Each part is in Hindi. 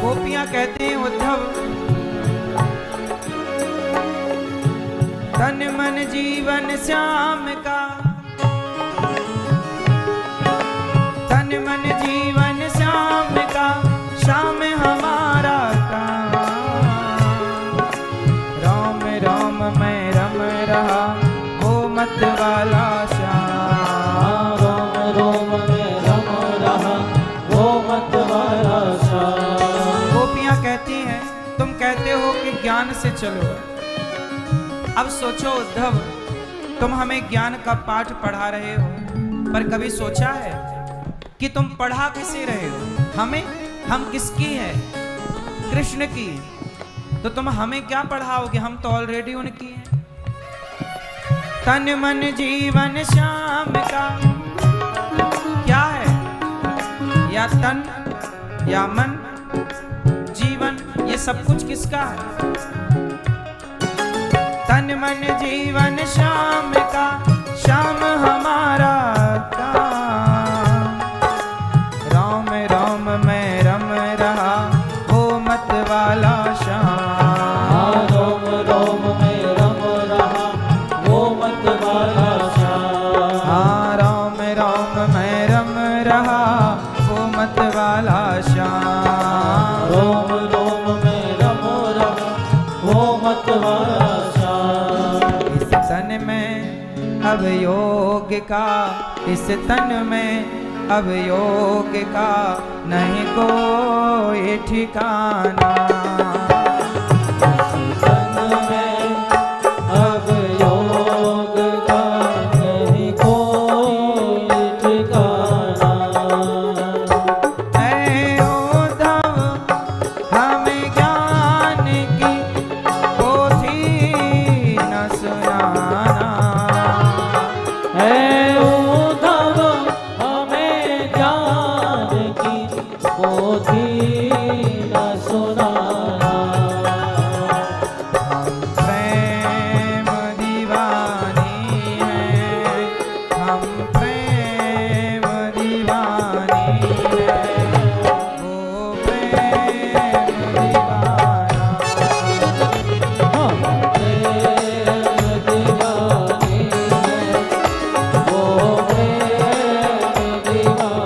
गोपियां कहते हैं उद्धव, तन मन जीवन श्याम का, तन मन जीवन श्याम का, श्याम हमारा काम। राम राम मैं रम रहा, वो मत वाला श्याम। राम राम मैं रम रहा, वो मत वाला श्याम। गोपियां कहती हैं, तुम कहते हो कि ज्ञान से चलो। अब सोचो उद्धव, तुम हमें ज्ञान का पाठ पढ़ा रहे हो, पर कभी सोचा है कि तुम पढ़ा किसे रहे हो? हमें, हम किसकी है? कृष्ण की। तो तुम हमें क्या पढ़ाओगे? हम तो ऑलरेडी उनकी हैं। तन मन जीवन श्याम का, क्या है? या तन या मन, जीवन, ये सब कुछ किसका है? तन मन जीवन श्याम का, श्याम हमारा काम। राम राम मैं रम रहा, वो मत वाला श्याम। राम राम मैं रम रहा, वो मत वाला श्याम। राम राम मैं रम रहा, वो मत वाला श्याम। राम राम मैं रम रहा, वो मत वाला श्याम। इस तन में अब योग का, इस तन में अब योग का नहीं कोई ठिकाना। तन में अब योग का नहीं कोई ठिकाना। ऐ उद्धव हमें ज्ञान की पोथी न सुनाना। है उद्धव हमें ज्ञान की पोथी न सुनाना। हम प्रेम दीवानी हैं, हम प्रेम दीवानी हैं, वो प्रेम दीवाना। हम प्रेम दीवाने हैं, वो प्रेम दीवाना।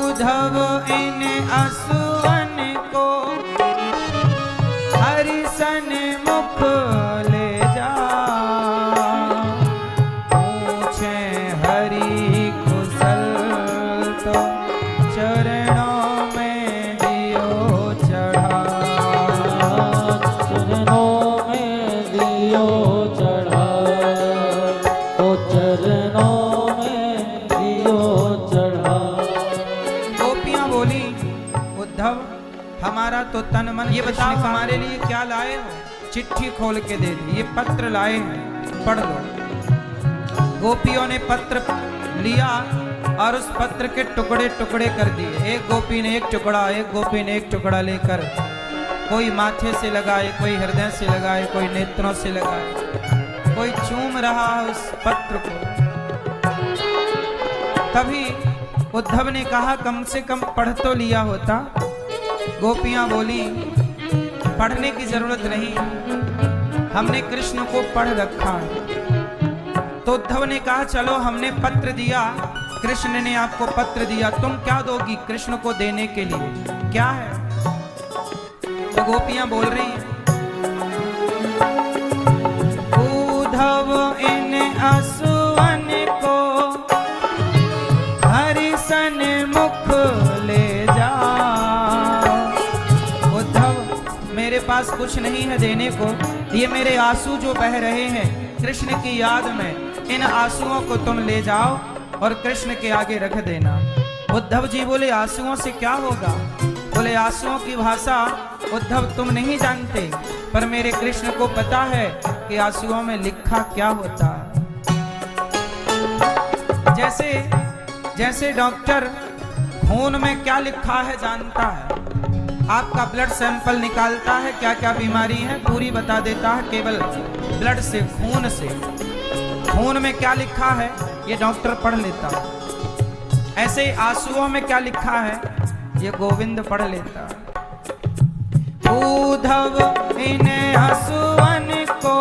उद्धव इन असुवन को हरिसन मुख ले जा, पूछे हरि कुशल तो चरणों में दियो चढ़ा। चरणों में दियो चढ़ा, तो चरणों में दियो चढ़ा। गोपियां बोली, उद्धव हमारा तो तन मन, ये बताओ हमारे लिए क्या लाए हो? चिट्ठी खोल के दे दी, ये पत्र लाए हैं, पढ़ लो। गोपियों ने पत्र लिया और उस पत्र के टुकड़े टुकड़े कर दिए। एक गोपी ने एक टुकड़ा, एक गोपी ने एक टुकड़ा लेकर कोई माथे से लगाए, कोई हृदय से लगाए, कोई नेत्रों से लगाए, कोई चूम रहा उस पत्र को। तभी उद्धव ने कहा, कम से कम पढ़ तो लिया होता। गोपियां बोली, पढ़ने की जरूरत नहीं, हमने कृष्ण को पढ़ रखा। तो उद्धव ने कहा, चलो हमने पत्र दिया, कृष्ण ने आपको पत्र दिया, तुम क्या दोगी कृष्ण को देने के लिए? क्या है? तो गोपियां बोल रही हैं, उद्धव इन असुवन को हरिसन मुख ले जा। उद्धव मेरे पास कुछ नहीं है देने को, ये मेरे आंसू जो बह रहे हैं कृष्ण की याद में इन आंसुओं को तुम ले जाओ और कृष्ण के आगे रख देना। उद्धव जी बोले आंसुओं से क्या होगा? बोले आंसुओं की भाषा उद्धव तुम नहीं जानते, पर मेरे कृष्ण को पता है कि आंसुओं में लिखा क्या होता है। जैसे डॉक्टर खून में क्या लिखा है जानता है, आपका ब्लड सैंपल निकालता है, क्या क्या बीमारी है पूरी बता देता है केवल ब्लड से, खून से। खून में क्या लिखा है ये डॉक्टर पढ़ लेता है। ऐसे आंसुओं में क्या लिखा है ये गोविंद पढ़ लेता है। उद्धव इन आंसुअन को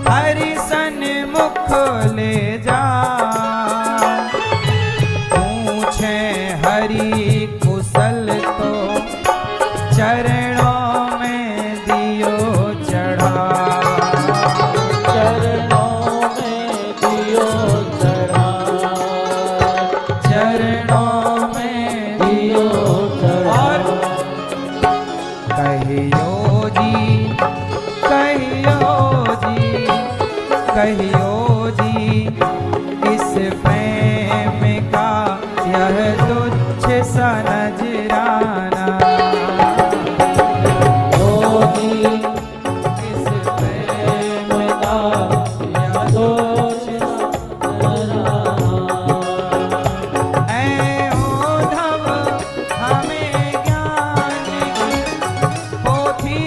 हरि सन्मुख ले जा, पूछे हरि कुशल तो चरणों में दियो चढ़ा। चरणों में दियो चढ़ा, चरणों में दियो चढ़ा। और कहियो जी, कहियो जी, कहियो जी, इस प्रेम का यह तुच्छ सा नजराना। योगी इस प्रेम का यह तुच्छ सा नजराना। ऐ उद्धव हमें ज्ञान की पोथी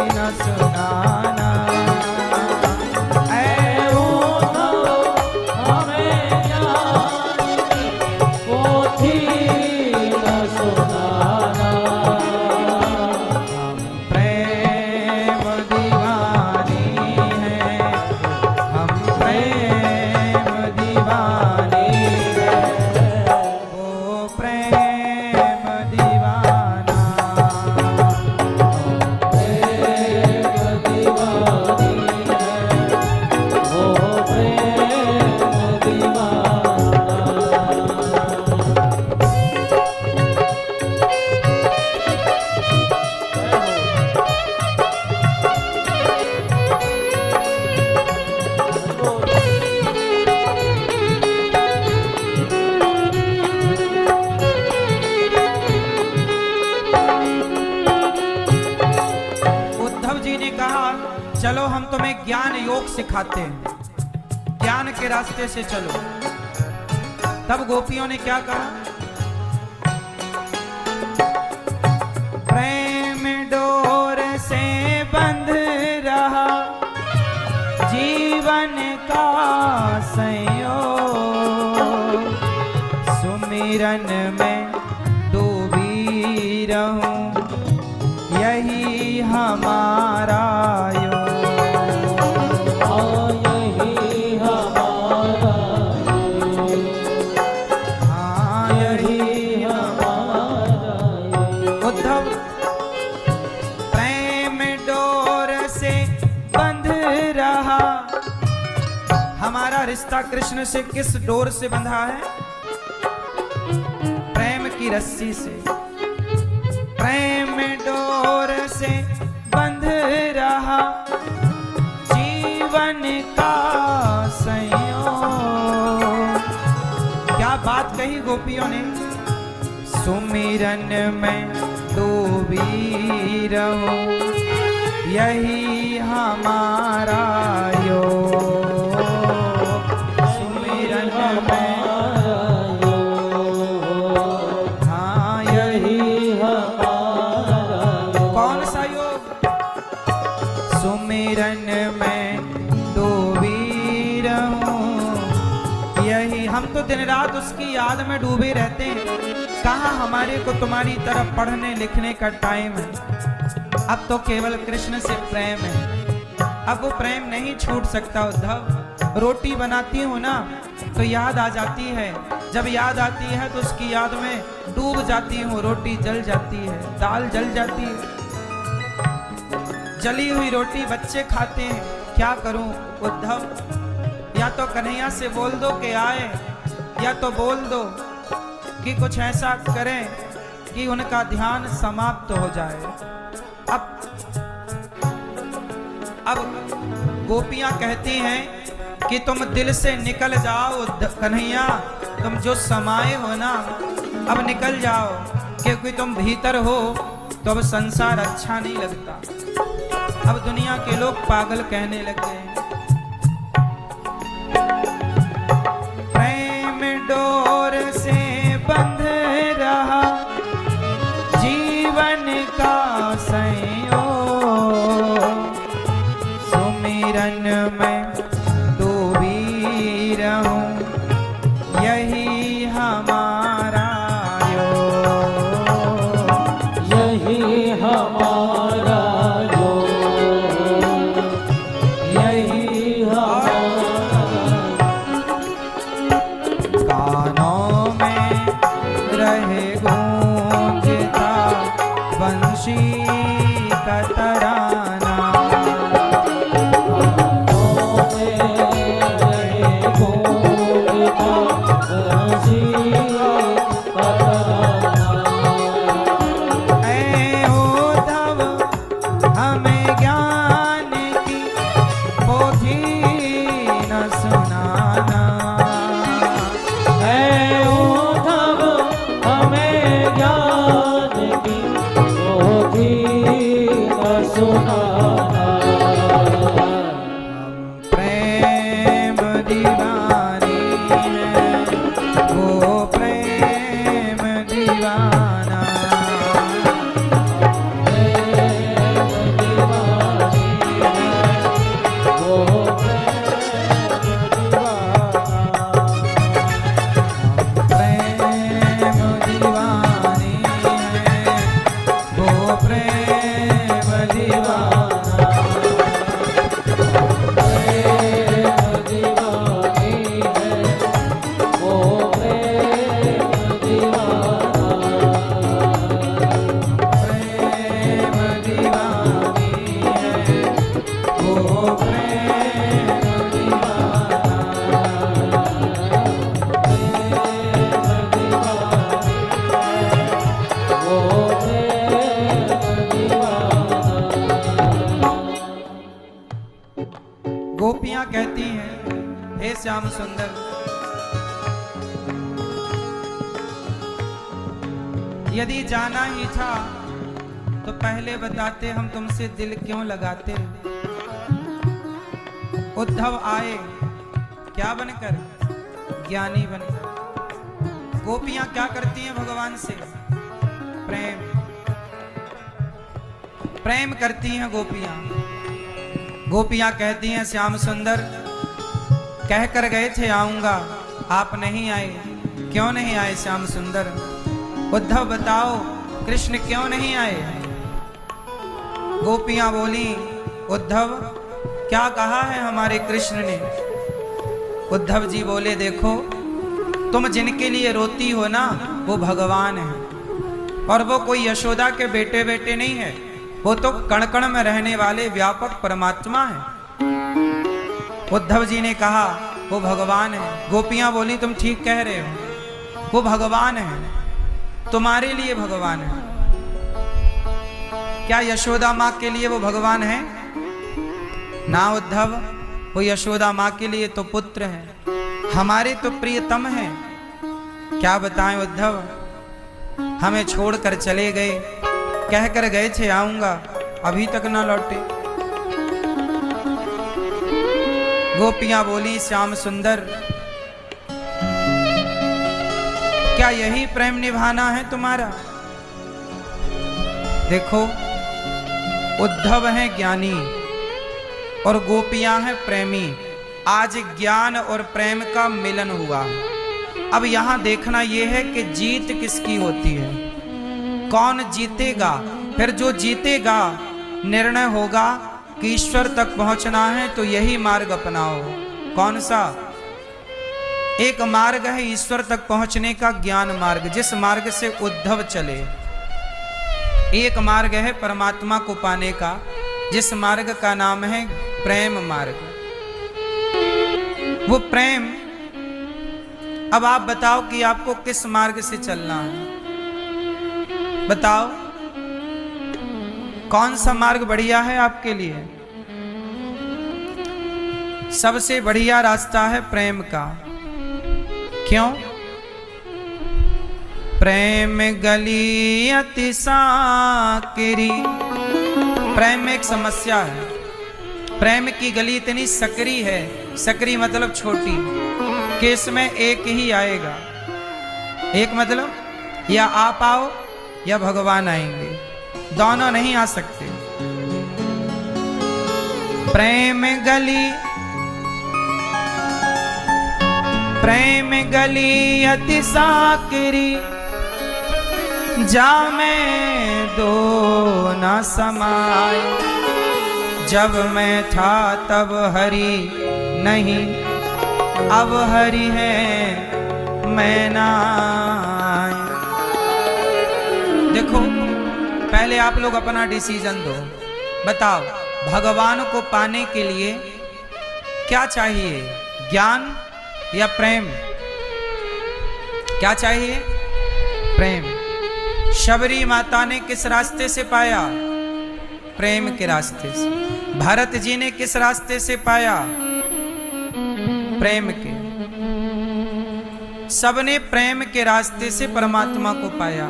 न सुनाना। ऐ उद्धव हमें ज्ञान की पोथी न सुनाना। हम प्रेम दीवानी हैं, हम प्रेम दीवानी हैं, वो प्रेम दीवाना। प्रेम दीवानी है, वो प्रेम दीवाना। उद्धव जी ने कहा चलो हम तुम्हें ज्ञान योग सिखाते हैं, ज्ञान के रास्ते से चलो। तब गोपियों ने क्या कहा? प्रेम डोर से बंध रहा जीवन का संयोग, सुमिरन में डूबी रहूं यही हमारा योग। यही हमारा योग, हाँ यही हमारा योग। उद्धव प्रेम डोर से बंध रहा। हमारा रिश्ता कृष्ण से किस डोर से बंधा है? प्रेम की रस्सी से। प्रेम डोर से बंध रहा जीवन का संयोग। क्या बात कही गोपियों ने? सुमिरन में डूबी रहो यही हमारा योग। सुमिरन में हाँ यही कौन सा योग? सुमिरन में डूबी रहूं यही। हम तो दिन रात उसकी याद में डूबे रहते हैं, कहाँ हमारे को तुम्हारी तरफ पढ़ने लिखने का टाइम है। अब तो केवल कृष्ण से प्रेम है, अब वो प्रेम नहीं छूट सकता। उद्धव रोटी बनाती हूँ ना तो याद आ जाती है, जब याद आती है तो उसकी याद में डूब जाती हूँ, रोटी जल जाती है, दाल जल जाती है। जली हुई रोटी बच्चे खाते हैं, क्या करूं उद्धव? या तो कन्हैया से बोल दो कि आए, या तो बोल दो कि कुछ ऐसा करें कि उनका ध्यान समाप्त हो जाए। अब गोपियां कहती हैं कि तुम दिल से निकल जाओ कन्हैया, तुम जो समाये हो ना अब निकल जाओ, क्योंकि तुम भीतर हो तो अब संसार अच्छा नहीं लगता। अब दुनिया के लोग पागल कहने लग गए। प्रेम डोर से बंध रहा जीवन का संयोग, सुमिरन में डूबी रहूं यही हमारा योग, यही हमारा योग, यही हमारा। कानों में रहे गूंजता बंशी का तराना, गोपियां कहती हैं हे श्याम सुंदर, यदि जाना ही था तो पहले बताते, हम तुमसे दिल क्यों लगाते। उद्धव आए क्या बनकर, ज्ञानी बनकर। गोपियां क्या करती हैं भगवान से, प्रेम प्रेम करती हैं गोपियां। गोपियां कहती हैं श्याम सुंदर कह कर गए थे आऊंगा, आप नहीं आए, क्यों नहीं आए श्याम सुंदर। उद्धव बताओ कृष्ण क्यों नहीं आए। गोपियां बोली उद्धव क्या कहा है हमारे कृष्ण ने। उद्धव जी बोले देखो तुम जिनके लिए रोती हो ना वो भगवान है, और वो कोई यशोदा के बेटे बेटे नहीं है, वो तो कण कण में रहने वाले व्यापक परमात्मा है। उद्धव जी ने कहा वो भगवान है। गोपियां बोली तुम ठीक कह रहे हो, वो भगवान है, तुम्हारे लिए भगवान है। क्या यशोदा माँ के लिए वो भगवान है ना उद्धव, वो यशोदा माँ के लिए तो पुत्र है, हमारे तो प्रियतम है। क्या बताएं उद्धव, हमें छोड़कर चले गए, कहकर गए थे आऊंगा, अभी तक ना लौटे। गोपियां बोली श्याम सुंदर क्या यही प्रेम निभाना है तुम्हारा। देखो उद्धव है ज्ञानी और गोपियां हैं प्रेमी। आज ज्ञान और प्रेम का मिलन हुआ। अब यहां देखना यह है कि जीत किसकी होती है, कौन जीतेगा। फिर जो जीतेगा निर्णय होगा कि ईश्वर तक पहुंचना है तो यही मार्ग अपनाओ। कौन सा? एक मार्ग है ईश्वर तक पहुंचने का, ज्ञान मार्ग, जिस मार्ग से उद्धव चले। एक मार्ग है परमात्मा को पाने का, जिस मार्ग का नाम है प्रेम मार्ग। वो प्रेम, अब आप बताओ कि आपको किस मार्ग से चलना है, बताओ कौन सा मार्ग बढ़िया है आपके लिए। सबसे बढ़िया रास्ता है प्रेम का। क्यों? प्रेम गली अति साकरी। प्रेम में एक समस्या है। प्रेम की गली इतनी सकरी है, सकरी मतलब छोटी, कि इसमें एक ही आएगा। एक मतलब या आप आओ या भगवान आएंगे, दोनों नहीं आ सकते। प्रेम गली अति साकरी, जा में दो न समाए। जब मैं था तब हरि नहीं, अब हरि है मैं ना। देखो, पहले आप लोग अपना डिसीजन दो। बताओ, भगवान को पाने के लिए क्या चाहिए, ज्ञान या प्रेम? क्या चाहिए? प्रेम। शबरी माता ने किस रास्ते से पाया? प्रेम के रास्ते से। भरत जी ने किस रास्ते से पाया? प्रेम के। सबने प्रेम के रास्ते से परमात्मा को पाया।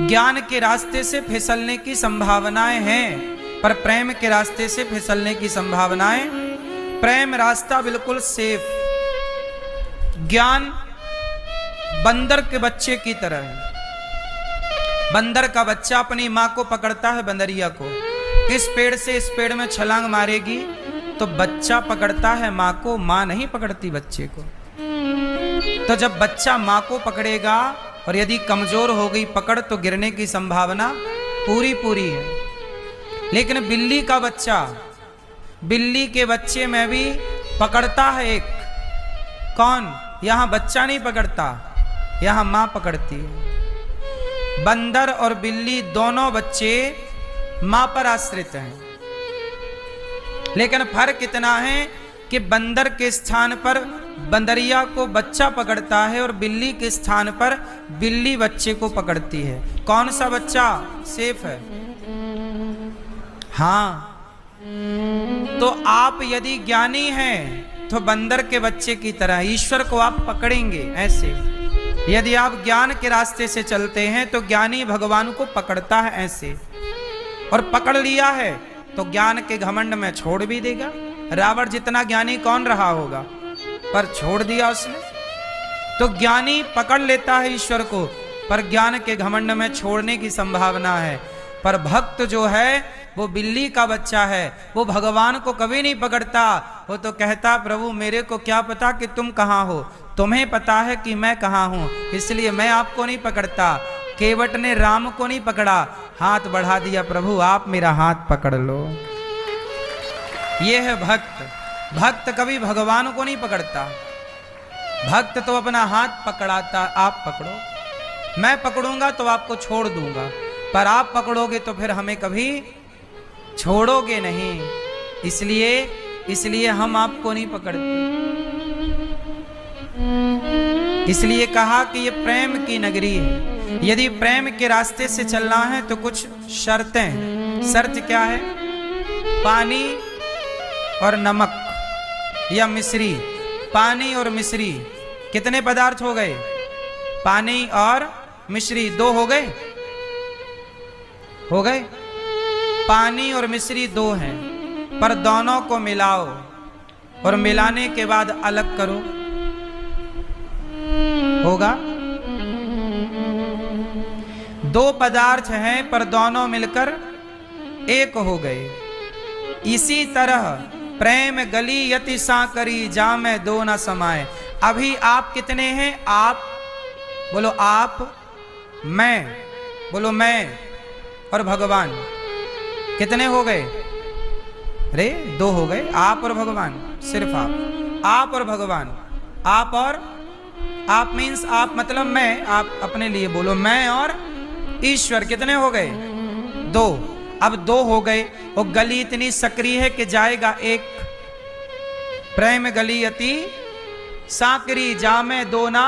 ज्ञान के रास्ते से फिसलने की संभावनाएं हैं, पर प्रेम के रास्ते से फिसलने की संभावनाएं, प्रेम रास्ता बिल्कुल सेफ। ज्ञान बंदर के बच्चे की तरह है। बंदर का बच्चा अपनी माँ को पकड़ता है, बंदरिया को। इस पेड़ से इस पेड़ में छलांग मारेगी तो बच्चा पकड़ता है माँ को, माँ नहीं पकड़ती बच्चे को। तो जब बच्चा माँ को पकड़ेगा और यदि कमजोर हो गई पकड़ तो गिरने की संभावना पूरी पूरी है। लेकिन बिल्ली का बच्चा, बिल्ली के बच्चे में भी पकड़ता है एक। कौन? यहां बच्चा नहीं पकड़ता, यहां मां पकड़ती है। बंदर और बिल्ली दोनों बच्चे मां पर आश्रित हैं। लेकिन फर्क इतना है कि बंदर के स्थान पर बंदरिया को बच्चा पकड़ता है और बिल्ली के स्थान पर बिल्ली बच्चे को पकड़ती है। कौन सा बच्चा सेफ है? हाँ। तो आप यदि ज्ञानी हैं तो बंदर के बच्चे की तरह ईश्वर को आप पकड़ेंगे ऐसे। यदि आप ज्ञान के रास्ते से चलते हैं तो ज्ञानी भगवान को पकड़ता है ऐसे, और पकड़ लिया है तो ज्ञान के घमंड में छोड़ भी देगा। रावण जितना ज्ञानी कौन रहा होगा, पर छोड़ दिया उसने। तो ज्ञानी पकड़ लेता है ईश्वर को, पर ज्ञान के घमंड में छोड़ने की संभावना है। पर भक्त जो है वो बिल्ली का बच्चा है, वो भगवान को कभी नहीं पकड़ता। वो तो कहता, प्रभु मेरे को क्या पता कि तुम कहाँ हो, तुम्हें पता है कि मैं कहाँ हूँ, इसलिए मैं आपको नहीं पकड़ता। केवट ने राम को नहीं पकड़ा, हाथ बढ़ा दिया, प्रभु आप मेरा हाथ पकड़ लो। ये है भक्त। भक्त कभी भगवान को नहीं पकड़ता। भक्त तो अपना हाथ पकड़ाता, आप पकड़ो। मैं पकड़ूंगा तो आपको छोड़ दूंगा, पर आप पकड़ोगे तो फिर हमें कभी छोड़ोगे नहीं। इसलिए हम आपको नहीं पकड़ते। इसलिए कहा कि ये प्रेम की नगरी है। यदि प्रेम के रास्ते से चलना है तो कुछ शर्तें हैं। शर्त क्या है? पानी और नमक या मिश्री। पानी और मिश्री कितने पदार्थ हो गए? पानी और मिश्री दो हो गए। हो गए। पानी और मिश्री दो हैं, पर दोनों को मिलाओ और मिलाने के बाद अलग करो, होगा? दो पदार्थ हैं पर दोनों मिलकर एक हो गए। इसी तरह प्रेम गली यति साकरी, जामे दो न समाए। अभी आप कितने हैं? आप बोलो, आप, मैं बोलो, मैं और भगवान। कितने हो गए? अरे दो हो गए। आप और भगवान, सिर्फ आप और भगवान। आप और आप मीन्स आप मतलब मैं, आप अपने लिए बोलो, मैं और ईश्वर। कितने हो गए? दो। अब दो हो गए, वो गली इतनी सक्रिय है कि जाएगा एक। प्रेम गली अति साकरी, जामे दो ना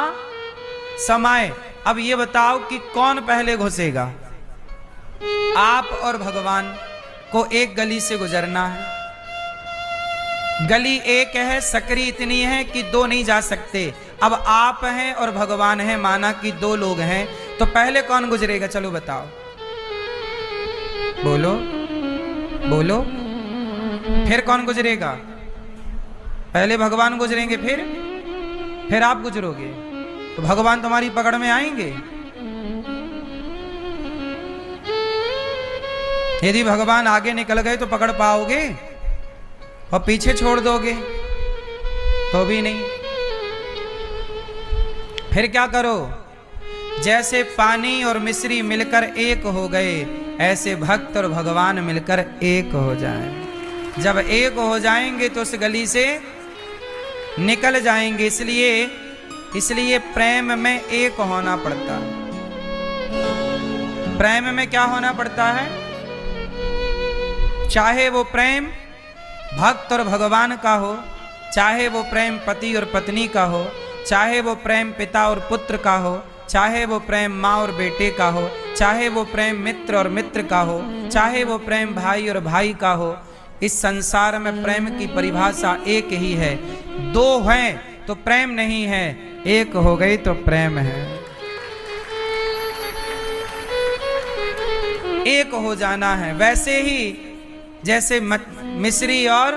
समाए। अब ये बताओ कि कौन पहले घुसेगा? आप और भगवान को एक गली से गुजरना है। गली एक है, सकरी इतनी है कि दो नहीं जा सकते। अब आप हैं और भगवान हैं, माना कि दो लोग हैं, तो पहले कौन गुजरेगा? चलो बताओ, बोलो बोलो। फिर कौन गुजरेगा? पहले भगवान गुजरेंगे, फिर आप गुजरोगे। तो भगवान तुम्हारी पकड़ में आएंगे? यदि भगवान आगे निकल गए तो पकड़ पाओगे, और पीछे छोड़ दोगे तो भी नहीं। फिर क्या करो? जैसे पानी और मिश्री मिलकर एक हो गए, ऐसे भक्त और भगवान मिलकर एक हो जाएं। जब एक हो जाएंगे तो उस गली से निकल जाएंगे। इसलिए प्रेम में एक होना पड़ता है। प्रेम में क्या होना पड़ता है? चाहे वो प्रेम भक्त और भगवान का हो, चाहे वो प्रेम पति और पत्नी का हो, चाहे वो प्रेम पिता और पुत्र का हो, चाहे वो प्रेम माँ और बेटे का हो, चाहे वो प्रेम मित्र और मित्र का हो, चाहे वो प्रेम भाई और भाई का हो। इस संसार में प्रेम की परिभाषा एक ही है। दो हैं तो प्रेम नहीं है, एक हो गई तो प्रेम है। एक हो जाना है। वैसे ही जैसे मिश्री और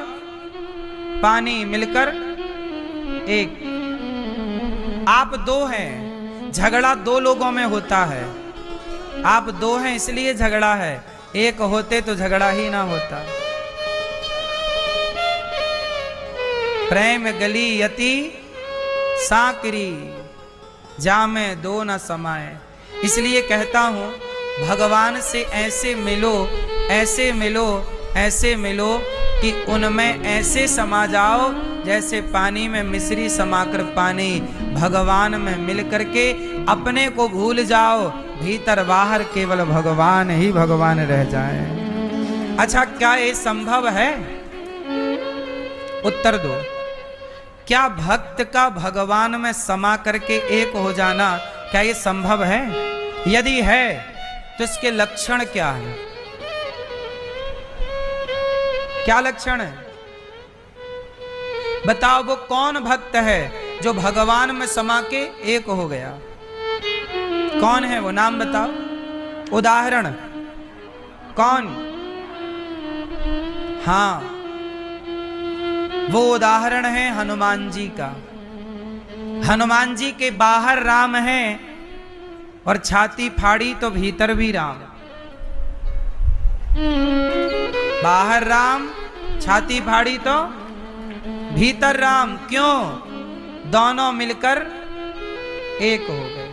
पानी मिलकर एक। आप दो हैं, झगड़ा दो लोगों में होता है। आप दो हैं इसलिए झगड़ा है, एक होते तो झगड़ा ही ना होता। प्रेम गली यति साकरी, जामे दो न समाए। इसलिए कहता हूं, भगवान से ऐसे मिलो, ऐसे मिलो, ऐसे मिलो कि उनमें ऐसे समा जाओ जैसे पानी में मिश्री समाकर पानी। भगवान में मिल करके अपने को भूल जाओ, भीतर बाहर केवल भगवान ही भगवान रह जाए। अच्छा, क्या ये संभव है? उत्तर दो। क्या भक्त का भगवान में समा करके एक हो जाना, क्या ये संभव है? यदि है तो इसके लक्षण क्या है? क्या लक्षण है? बताओ, वो कौन भक्त है जो भगवान में समा के एक हो गया? कौन है वो? नाम बताओ, उदाहरण। कौन? हाँ, वो उदाहरण है हनुमान जी का। हनुमान जी के बाहर राम है और छाती फाड़ी तो भीतर भी राम। बाहर राम, छाती फाड़ी तो भीतर राम। क्यों? दोनों मिलकर एक हो गए।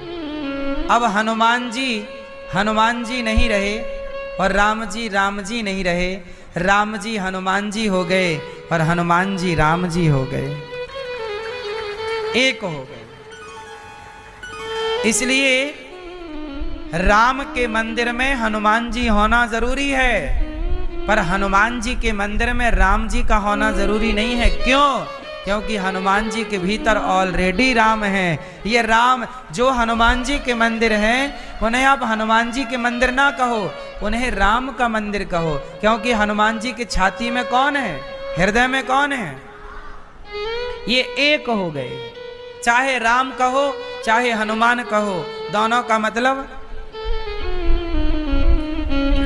अब हनुमान जी नहीं रहे और राम जी नहीं रहे। राम जी हनुमान जी हो गए और हनुमान जी राम जी हो गए, एक हो गए। इसलिए राम के मंदिर में हनुमान जी होना जरूरी है, पर हनुमान जी के मंदिर में राम जी का होना जरूरी नहीं है। क्यों? क्योंकि हनुमान जी के भीतर ऑलरेडी राम है। ये राम जो हनुमान जी के मंदिर हैं, उन्हें आप हनुमान जी के मंदिर ना कहो, उन्हें राम का मंदिर कहो। क्योंकि हनुमान जी की छाती में कौन है? हृदय में कौन है? ये एक हो गए। चाहे राम कहो चाहे हनुमान कहो, दोनों का मतलब।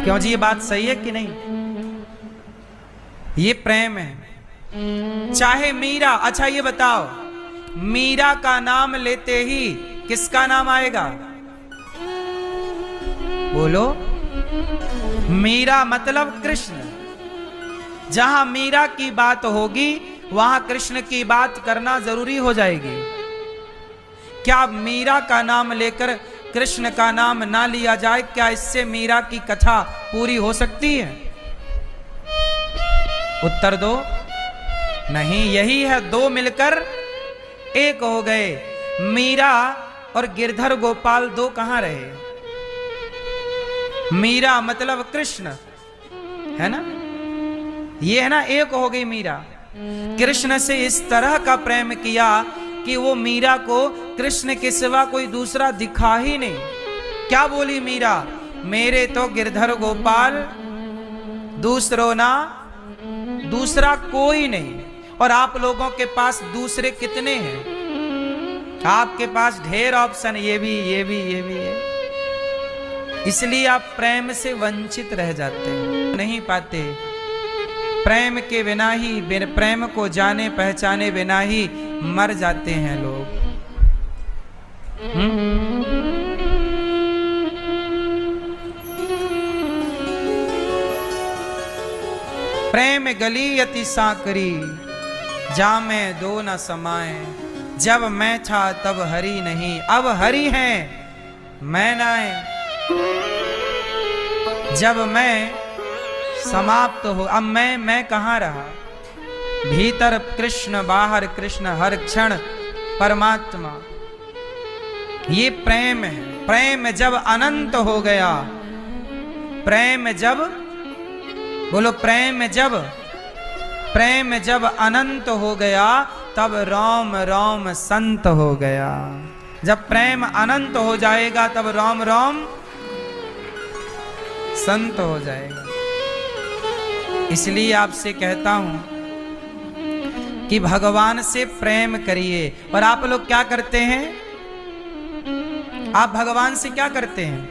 क्यों जी, ये बात सही है कि नहीं? ये प्रेम है। चाहे मीरा, अच्छा ये बताओ, मीरा का नाम लेते ही किसका नाम आएगा? बोलो। मीरा मतलब कृष्ण। जहां मीरा की बात होगी वहां कृष्ण की बात करना जरूरी हो जाएगी। क्या मीरा का नाम लेकर कृष्ण का नाम ना लिया जाए? क्या इससे मीरा की कथा पूरी हो सकती है? उत्तर दो। नहीं। यही है, दो मिलकर एक हो गए। मीरा और गिरधर गोपाल दो कहां रहे? मीरा मतलब कृष्ण, है ना? ये है ना, एक हो गई मीरा। कृष्ण से इस तरह का प्रेम किया कि वो मीरा को कृष्ण के सिवा कोई दूसरा दिखा ही नहीं। क्या बोली मीरा? मेरे तो गिरधर गोपाल दूसरो ना, दूसरा कोई नहीं। और आप लोगों के पास दूसरे कितने हैं? आपके पास ढेर ऑप्शन, ये भी ये भी ये भी है। इसलिए आप प्रेम से वंचित रह जाते हैं, नहीं पाते। प्रेम के बिना ही, प्रेम को जाने पहचाने बिना ही मर जाते हैं लोग। प्रेम गली अति साकरी, जामे दो न समाए। जब मैं था तब हरि नहीं, अब हरि है मैं नाए। जब मैं समाप्त हो, अब मैं कहाँ रहा? भीतर कृष्ण बाहर कृष्ण, हर क्षण परमात्मा। ये प्रेम है। प्रेम जब अनंत हो गया, प्रेम जब, बोलो प्रेम जब अनंत हो गया, तब राम राम संत हो गया। जब प्रेम अनंत हो जाएगा तब राम राम संत हो जाएगा। इसलिए आपसे कहता हूं कि भगवान से प्रेम करिए। और आप लोग क्या करते हैं? आप भगवान से क्या करते हैं?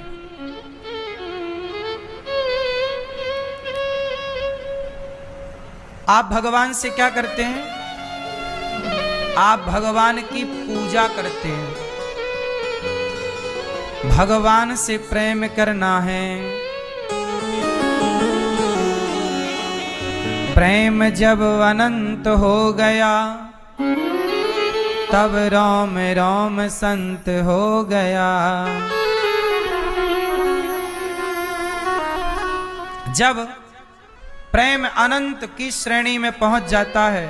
आप भगवान से क्या करते हैं? आप भगवान की पूजा करते हैं। भगवान से प्रेम करना है। प्रेम जब अनंत हो गया, तब राम राम संत हो गया। जब प्रेम अनंत की श्रेणी में पहुंच जाता है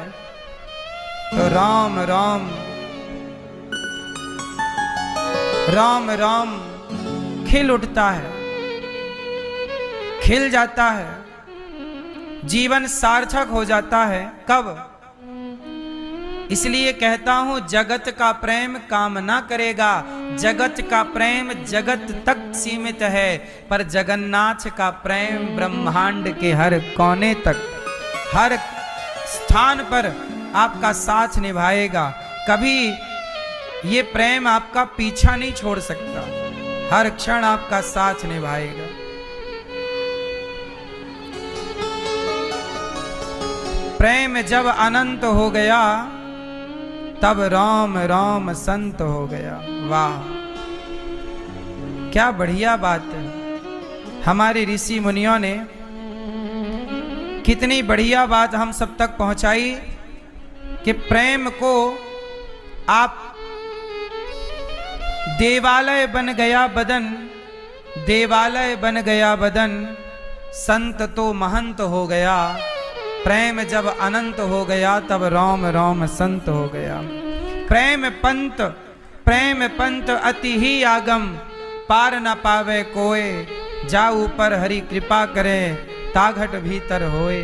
तो राम राम राम राम खिल उठता है, खिल जाता है, जीवन सार्थक हो जाता है। कब? इसलिए कहता हूं, जगत का प्रेम काम ना करेगा। जगत का प्रेम जगत तक सीमित है, पर जगन्नाथ का प्रेम ब्रह्मांड के हर कोने तक, हर स्थान पर आपका साथ निभाएगा। कभी ये प्रेम आपका पीछा नहीं छोड़ सकता, हर क्षण आपका साथ निभाएगा। प्रेम जब अनंत हो गया, तब राम राम संत हो गया। वाह, क्या बढ़िया बात है। हमारे ऋषि मुनियों ने कितनी बढ़िया बात हम सब तक पहुंचाई कि प्रेम को आप, देवालय बन गया बदन, देवालय बन गया बदन, संत तो महंत हो गया। प्रेम जब अनंत हो गया, तब राम राम संत हो गया। प्रेम पंत अति ही आगम, पार न पावे कोय। जा ऊपर हरि कृपा करे, ताघट भीतर होए।